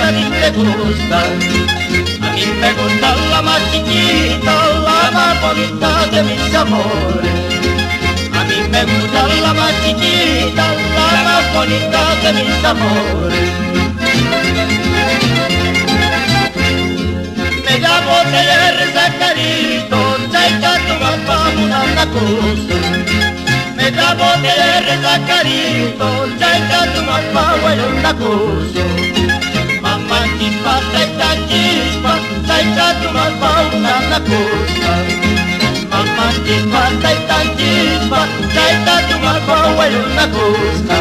a ti te gusta. A mí me gusta la más chiquita, la más bonita de mis amores. A mí me gusta la más chiquita, la más bonita de mis amores. Me llamo T.R. Sacarito, chaita tu mamá una cosa. Me llamo T.R. Sacarito, chaita tu mamá una cosa. Mamá chispa, chaita tu mamá una cosa. Mamá chispa, chaita tu mamá una cosa.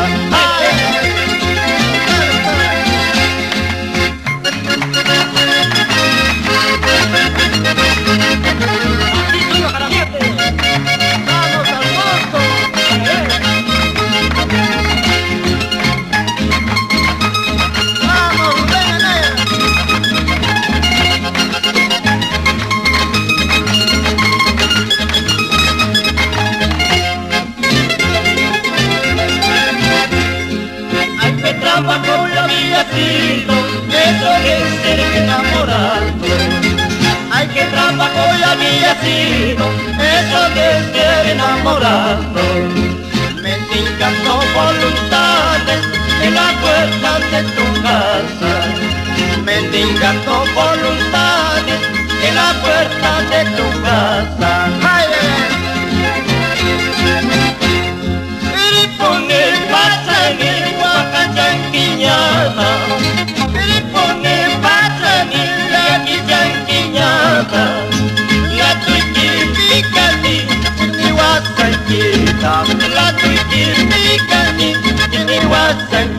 Bajo la villacito, eso es ser enamorado. Hay que trabajar la villacito, eso es ser enamorado. Mendigando voluntades en la puerta de tu casa. Mendigando voluntades en la puerta de tu casa. ¡Ay, la tuikipikani, ni wasankita, la tuikipikani, ni wasankita.